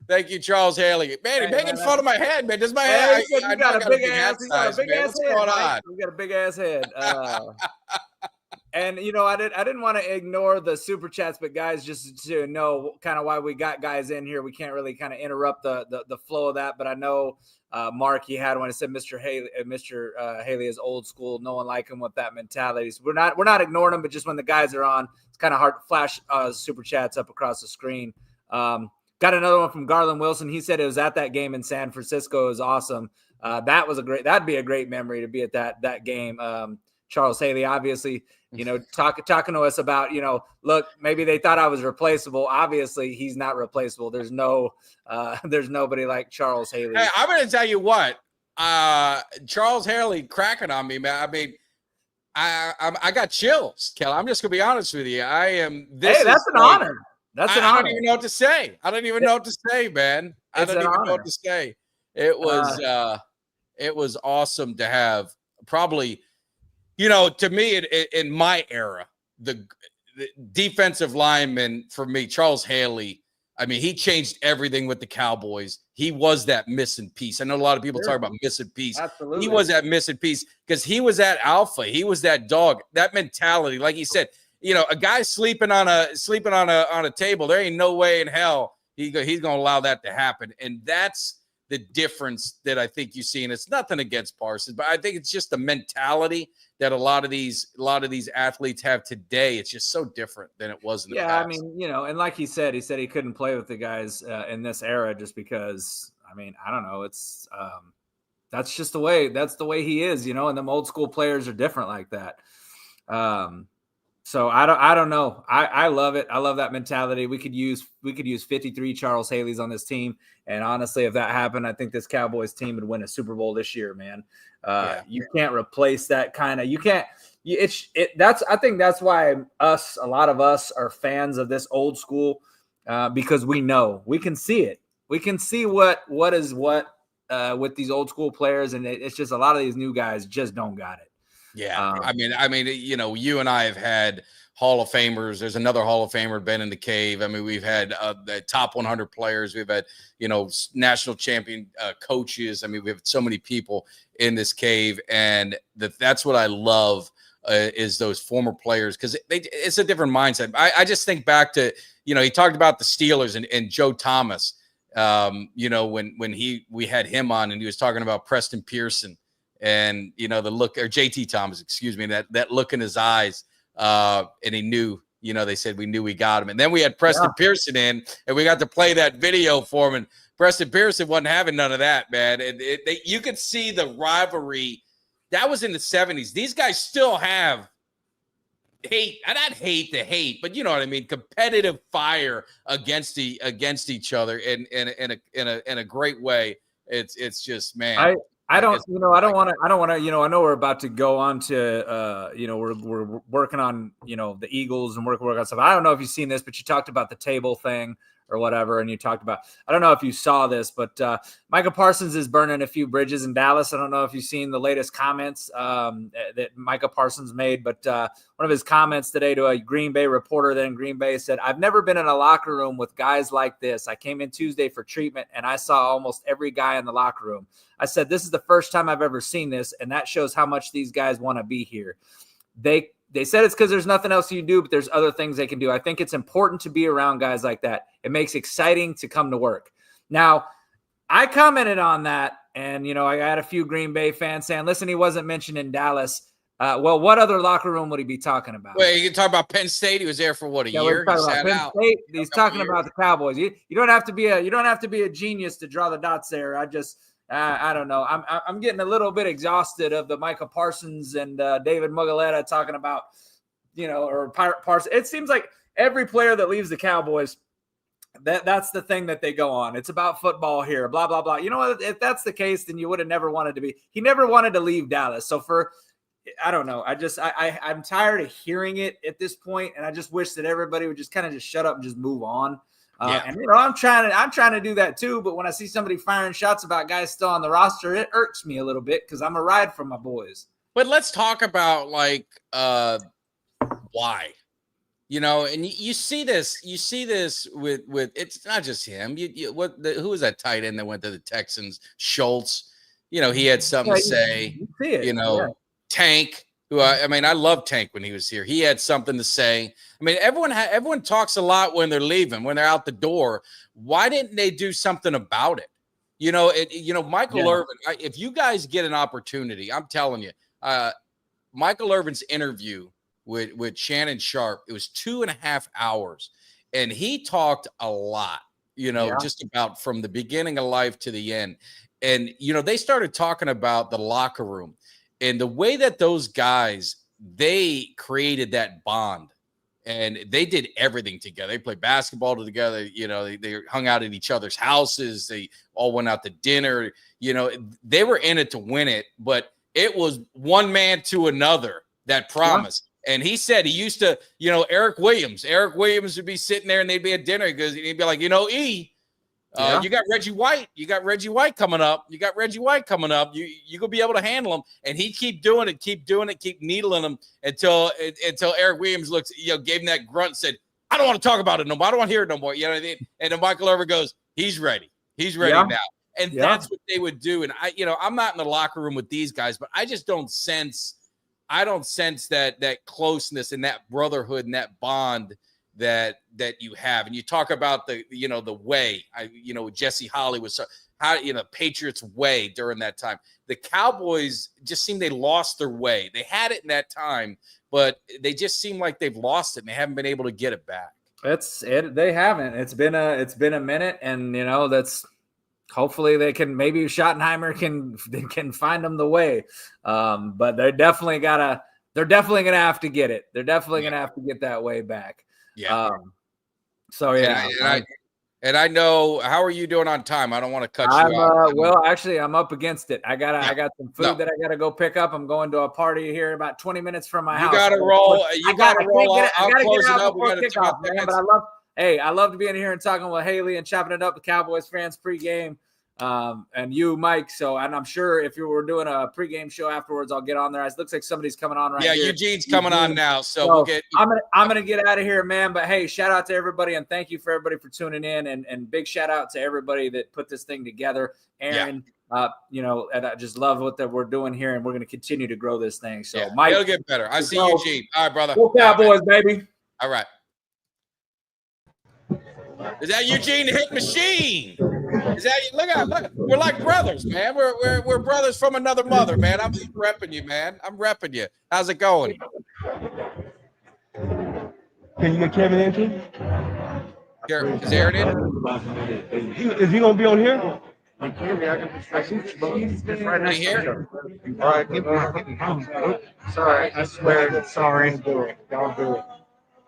Thank you, Charles Haley. Man, he's making fun of my head, man. Does my head? I got a big ass size, head. What's going on? We got a big ass head. And I didn't want to ignore the super chats, but guys, just to know kind of why we got guys in here, we can't really kind of interrupt the flow of that. But I know Mark, he had one. It said Mr. Haley is old school. No one like him with that mentality. So we're not ignoring him, but just when the guys are on, it's kind of hard to flash super chats up across the screen. Got another one from Garland Wilson. He said it was at that game in San Francisco. It was awesome. That'd be a great memory to be at that game. Charles Haley, obviously, talking to us about, look, maybe they thought I was replaceable. Obviously, he's not replaceable. There's nobody like Charles Haley. Hey, I'm going to tell you what, Charles Haley cracking on me, man. I mean, I got chills, Kelly. I'm just going to be honest with you. That's an honor. That's an honor. I don't even know what to say. I don't even know what to say, man. I don't even know what to say. It was awesome to have probably, to me, in my era, the defensive lineman for me, Charles Haley, I mean, he changed everything with the Cowboys. He was that missing piece. I know a lot of people talk about missing piece. Absolutely. He was that missing piece because he was that alpha. He was that dog, that mentality. Like he said, a guy sleeping on a table, there ain't no way in hell he's going to allow that to happen. And that's the difference that I think you see. And it's nothing against Parsons, but I think it's just the mentality that a lot of these athletes have today. It's just so different than it was in the past. I mean, and like he said he couldn't play with the guys in this era just because, I mean, I don't know. It's That's just the way. That's the way he is, and them old school players are different like that. So I don't know. I love it. I love that mentality. We could use 53 Charles Haley's on this team. And honestly, if that happened, I think this Cowboys team would win a Super Bowl this year, man. You can't replace that kind of. You can't. I think that's why a lot of us are fans of this old school, because we can see it. We can see what is what with these old school players, and it's just a lot of these new guys just don't got it. Yeah, I mean, you and I have had Hall of Famers. There's another Hall of Famer been in the cave. I mean, we've had the top 100 players. We've had national champion coaches. I mean, we have so many people in this cave, and that's what I love is those former players, because it's a different mindset. I just think back to he talked about the Steelers and Joe Thomas. When we had him on, and he was talking about Preston Pearson. And the look, or JT Thomas, excuse me, that look in his eyes, and he knew, they said we knew we got him. And then we had Preston Pearson in, and we got to play that video for him. And Preston Pearson wasn't having none of that, man. And you could see the rivalry. That was in the 70s. These guys still have hate, not hate to hate, but you know what I mean, competitive fire against each other in a great way. It's just, man. I don't want to, I know we're about to go on to, we're working on, the Eagles and work on stuff. I don't know if you've seen this, but you talked about the table thing or whatever. And you talked about, I don't know if you saw this, but Micah Parsons is burning a few bridges in Dallas. I don't know if you've seen the latest comments that Micah Parsons made, but one of his comments today to a Green Bay reporter then in Green Bay said, "I've never been in a locker room with guys like this. I came in Tuesday for treatment and I saw almost every guy in the locker room. I said, this is the first time I've ever seen this, and that shows how much these guys want to be here. They said it's because there's nothing else you do, but there's other things they can do. I think it's important to be around guys like that. It makes it exciting to come to work." Now, I commented on that, and, I had a few Green Bay fans saying, listen, he wasn't mentioned in Dallas. Well, what other locker room would he be talking about? Well, you can talk about Penn State. He was there for a year. He sat out. State, he's talking about the Cowboys. You don't have to be a genius to draw the dots there. I don't know. I'm getting a little bit exhausted of the Micah Parsons and David Mugoletta talking about, or Parsons. It seems like every player that leaves the Cowboys, that's the thing that they go on. It's about football here, blah, blah, blah. You know what? If that's the case, then you would have never wanted to be. He never wanted to leave Dallas. So I don't know. I'm tired of hearing it at this point, and I just wish that everybody would just kind of just shut up and just move on. And I'm trying to do that too. But when I see somebody firing shots about guys still on the roster, it irks me a little bit because I'm a ride for my boys. But let's talk about why, and you see this with it's not just him. Who was that tight end that went to the Texans? Schultz. He had something to say. Tank. Who I love Tank when he was here. He had something to say. I mean, everyone talks a lot when they're leaving, when they're out the door. Why didn't they do something about it? Michael Irvin. If you guys get an opportunity, I'm telling you, Michael Irvin's interview with Shannon Sharp, it was 2.5 hours, and he talked a lot. Just about from the beginning of life to the end, and they started talking about the locker room. And the way that those guys, they created that bond, and they did everything together. They played basketball together. They hung out at each other's houses. They all went out to dinner. They were in it to win it, but it was one man to another that promise. Yeah. And he said he used to, Eric Williams would be sitting there and they'd be at dinner because he'd be like, E, you got Reggie White. You got Reggie White coming up. You gonna be able to handle him. And he keep doing it, keep needling him until Eric Williams gave him that grunt and said, "I don't want to talk about it no more. I don't want to hear it no more." You know what I mean? And then Michael Irvin goes, "He's ready. He's ready now." And that's what they would do. And I'm not in the locker room with these guys, but I just don't sense that closeness and that brotherhood and that bond that you have. And you talk about the way Jesse Holley was Patriots way during that time. The Cowboys just seemed they lost their way. They had it in that time, but they just seem like they've lost it and they haven't been able to get it back. They haven't. It's been a minute, and that's hopefully they can, maybe Schottenheimer can find them the way. But they're definitely gonna have to get it. They're definitely gonna have to get that way back. Yeah. So yeah. And I know, how are you doing on time? I don't want to cut you out. Well, actually, I'm up against it. I got some food that I gotta go pick up. I'm going to a party here about 20 minutes from my house. You gotta roll. You gotta roll. I'll close it up. We gotta kickoff, man. But I love to be in here and talking with Haley and chopping it up with Cowboys fans pregame. And you, Mike. And I'm sure if you were doing a pregame show afterwards, I'll get on there. It looks like somebody's coming on right here. Yeah, Eugene's coming on now. So we'll get. I'm gonna get out of here, man. But hey, shout out to everybody and thank you for everybody for tuning in, and big shout out to everybody that put this thing together. Aaron, and I just love what we're doing here, and we're gonna continue to grow this thing. So Mike, it'll get better. I see Eugene. All right, brother. Go Cowboys, baby. All right. Is that Eugene the Hit Machine? Is that you? Look, we're like brothers, man. We're brothers from another mother, man. I'm repping you, man. I'm repping you. How's it going? Can you get Kevin in too? Is Aaron in? Is he gonna be on here? I can Right here. All right, give me. Sorry, I swear. Sorry. Don't do it.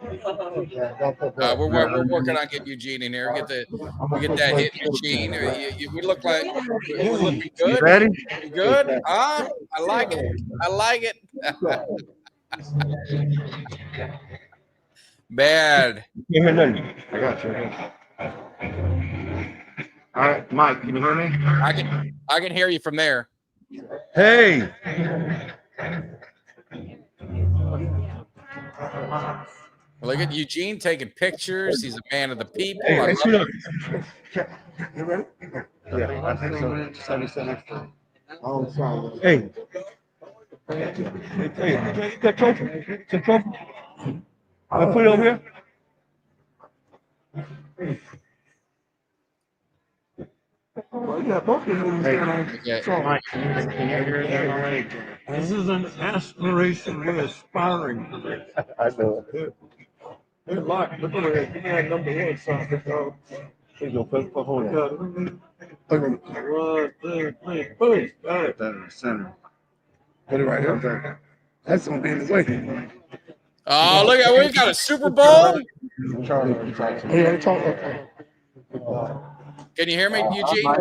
We're working on getting Eugene in here. Get that hit, Eugene. We look like we're looking good. You ready? Good. I like it. I like it. Man. I got you. All right, Mike, can you hear me? I can hear you from there. Hey. Look at Eugene taking pictures. He's a man of the people. Hey, You ready? Yeah, I think so. Just have you sit next to him. Oh, sorry. Hey, that trophy? The trophy? I put it over here. Well, yeah, both of them. Mike, can you hear that already? This is an aspiration we're aspiring to. I know. Good luck. Look at it. Give me that number one song. There you go, put hold on. 1, 2, 3, boom. Got it. That in the center. Put it right here. That's gonna be in the way. Oh, look at we got a Super Bowl. Yeah, talk. Can you hear me, Eugene?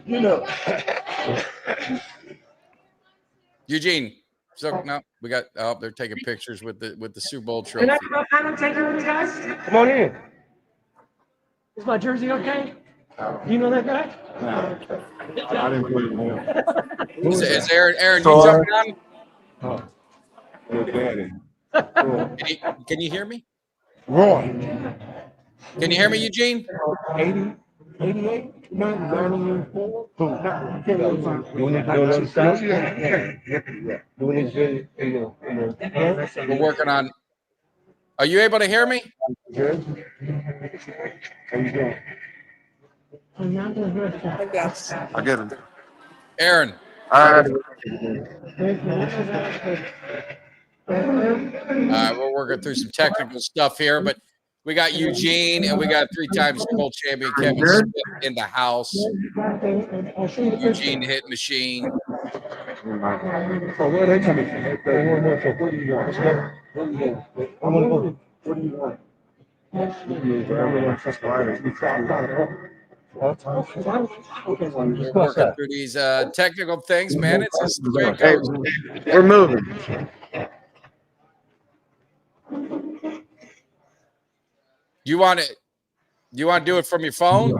You know. Eugene. So no, we got. Oh, they're taking pictures with the Super Bowl trophy. Can I come out and take with you guys? Come on in. Is my jersey okay? Do you know that guy? I didn't put it in. Is Aaron? You jumping on? Can you hear me? Roy. Can you hear me, Eugene? 80, 88, 94. We're working on. Are you able to hear me? Good. How you doing? I'll get him. Aaron. All right. We're working through some technical stuff here, but we got Eugene and we got 3-time Super Bowl champion Kevin Smith in the house. Eugene Hit Machine. So where are they coming from? What do you want? I'm gonna go. What do you want? Working through these technical things, man. It's just the way it Hey, goes. we're moving. You want to do it from your phone?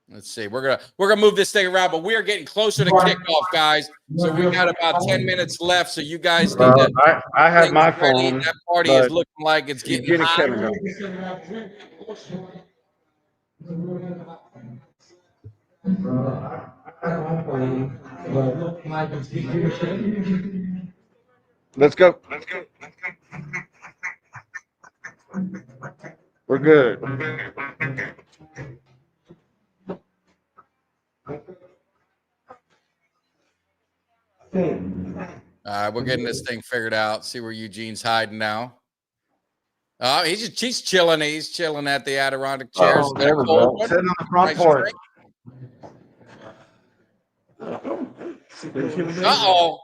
Let's see. We're gonna move this thing around, but we are getting closer to kickoff, guys. So we got about 10 minutes left. So you guys need to. I have my ready. phone. That party is looking like it's getting hot. Kevin go. Let's go. We're good. We're getting this thing figured out. See where Eugene's hiding now. He's chilling. He's chilling at the Adirondack chairs. Oh, there we go. Sitting on the front porch. Uh-oh.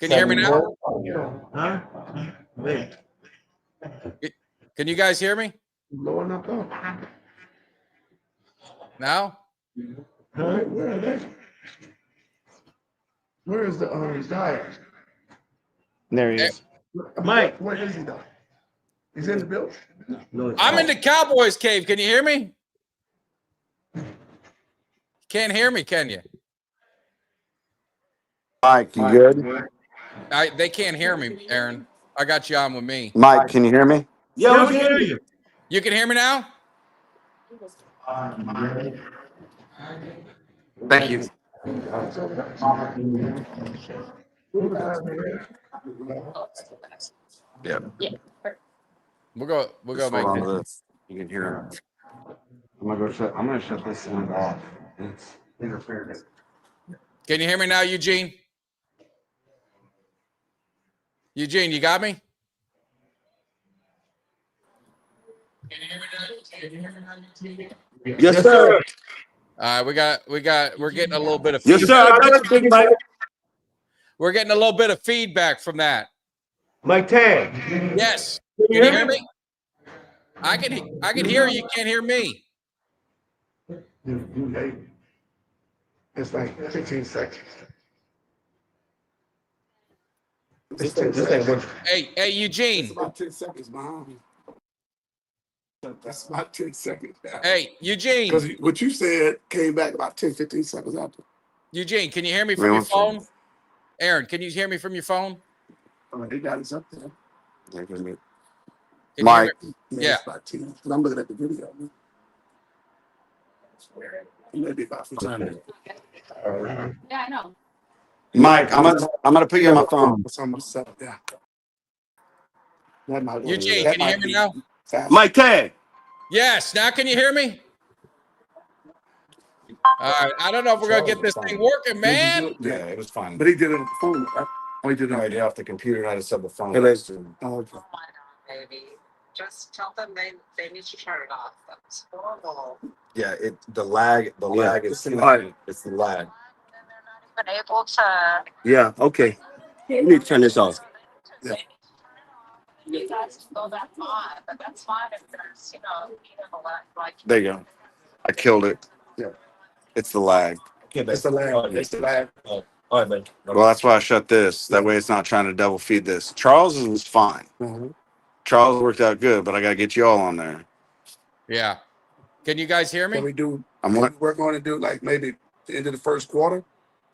Can you hear me now? Huh? Can you guys hear me? Blowing up. Now? Where are they? Where is the guy? There he is. Mike. Where is he though? He's in the building. I'm in the Cowboys cave. Can you hear me? Can't hear me, can you? Mike, you good? They can't hear me, Aaron. I got you on with me. Mike, can you hear me? Yeah, we can hear you. You can hear me now? Thank you. Yeah. We'll go Hold make on it. to this. You can hear him. I'm gonna shut this sound off. It's interfering. Can you hear me now, Eugene? Eugene, you got me? Yes, sir. All right, we're getting a little bit of Yes, feedback. sir. I got you, Mike. We're getting a little bit of feedback from that. Mike Tag. Yes. Can you hear me? I can hear you. You can't hear me. It's like 15 seconds. This ain't working. Hey, Eugene. About 10 seconds behind me. That's about 10 seconds. Hey, Eugene. Because what you said came back about 10, 15 seconds after. Eugene, can you hear me from your phone? Aaron, can you hear me from your phone? Oh, they got us up there. Can Mike. Yeah. It's about 10. Because I'm looking at the video. Maybe about 15. Yeah, I know. Mike, I'm gonna put you on my phone. It's almost 7. Yeah. Eugene, can you hear me now? Mike Tag. Yes. Now can you hear me? All right. I don't know if we're gonna get this thing working, man. Yeah, it was fine. But he did it on the phone, right? Oh, he did it right off the computer, not a sub phone. Oh, Baby. Just tell them they need to turn it off. That's horrible. Yeah, the lag is it's the lag. Been able to. Yeah. Okay. We need to turn this off. Yeah. You guys go that far, but that's fine if there's, like. There you go. I killed it. Yeah. It's the lag. it's the lag. It's the lag. All right, man. Well, that's why I shut this. That way it's not trying to double feed this. Charles was fine. Charles worked out good, but I gotta get you all on there. Yeah. Can you guys hear me? Can we do? We're going to do like maybe the end of the first quarter.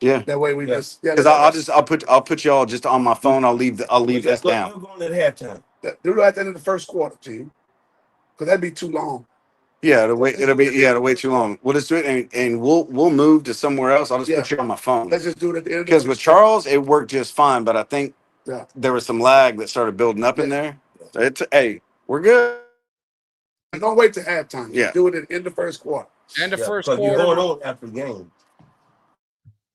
Yeah. That way we just Because I'll put y'all just on my phone. I'll leave this down. We're going at halftime. Do it at the end of the first quarter, team. Because that'd be too long. Yeah, it'll wait too long. We'll just do it and we'll move to somewhere else. I'll just put you on my phone. Let's just do it at the end. Because with Charles, it worked just fine, but I think Yeah. there was some lag that started building up in there. So hey, we're good. And don't wait till halftime. Yeah. Do it at the end of the first quarter. End of first Because you're quarter. going on after the game.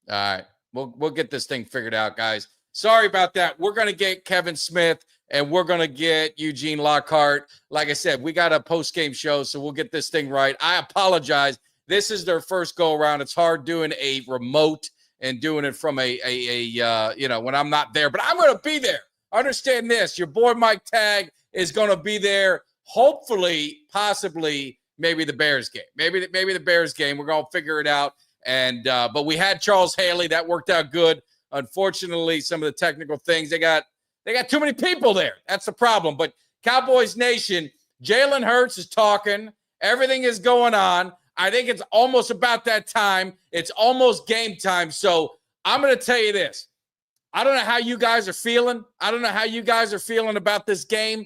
All right. We'll get this thing figured out, guys. Sorry about that. We're going to get Kevin Smith and we're going to get Eugene Lockhart. Like I said, we got a post-game show, so we'll get this thing right. I apologize. This is their first go-around. It's hard doing a remote and doing it from when I'm not there. But I'm going to be there. Understand this. Your boy Mike Tag is going to be there. Hopefully, possibly, maybe the Bears game. Maybe the Bears game. We're going to figure it out. And but we had Charles Haley. That worked out good. Unfortunately, some of the technical things, they got too many people there. That's the problem. But Cowboys Nation, Jalen Hurts is talking. Everything is going on. I think it's almost about that time. It's almost game time. So I'm going to tell you this. I don't know how you guys are feeling. I don't know how you guys are feeling about this game.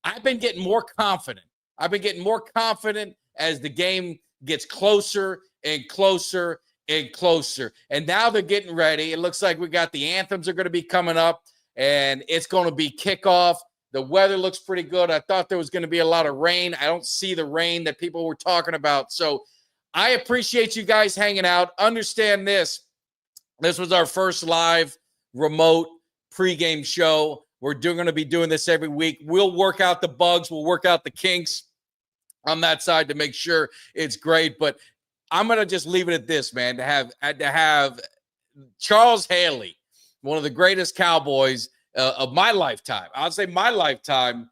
I've been getting more confident. As the game gets closer and closer and closer. And now they're getting ready. It looks like we got the anthems are going to be coming up, and it's going to be kickoff. The weather looks pretty good. I thought there was going to be a lot of rain. I don't see the rain that people were talking about. So I appreciate you guys hanging out. Understand this. This was our first live remote pregame show. We're going to be doing this every week. We'll work out the bugs. We'll work out the kinks on that side to make sure it's great. But I'm going to just leave it at this, man, to have Charles Haley, one of the greatest Cowboys of my lifetime. I'll say my lifetime,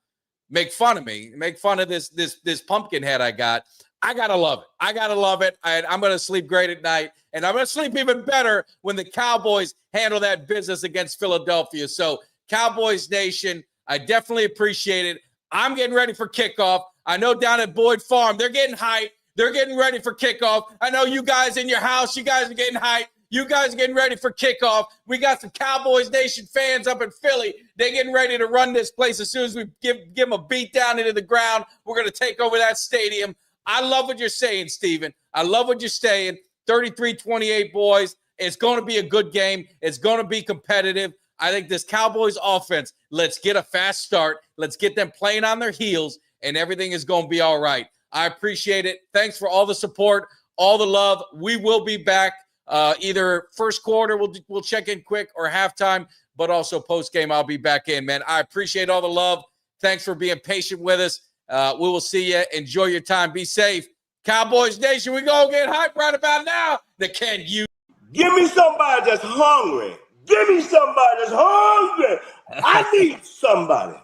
make fun of me, make fun of this pumpkin head I got. I got to love it. I got to love it. I'm going to sleep great at night, and I'm going to sleep even better when the Cowboys handle that business against Philadelphia. So, Cowboys Nation, I definitely appreciate it. I'm getting ready for kickoff. I know down at Boyd Farm, they're getting hyped. They're getting ready for kickoff. I know you guys in your house, you guys are getting hyped. You guys are getting ready for kickoff. We got some Cowboys Nation fans up in Philly. They're getting ready to run this place as soon as we give them a beat down into the ground. We're going to take over that stadium. I love what you're saying, Steven. I love what you're saying. 33-28, boys. It's going to be a good game. It's going to be competitive. I think this Cowboys offense, let's get a fast start. Let's get them playing on their heels, and everything is going to be all right. I appreciate it. Thanks for all the support, all the love. We will be back either first quarter, we'll check in quick, or halftime, but also post-game, I'll be back in, man. I appreciate all the love. Thanks for being patient with us. We will see you. Enjoy your time. Be safe. Cowboys Nation, we going to get hyped right about now. Can you give me somebody that's hungry? Give me somebody that's hungry. I need somebody.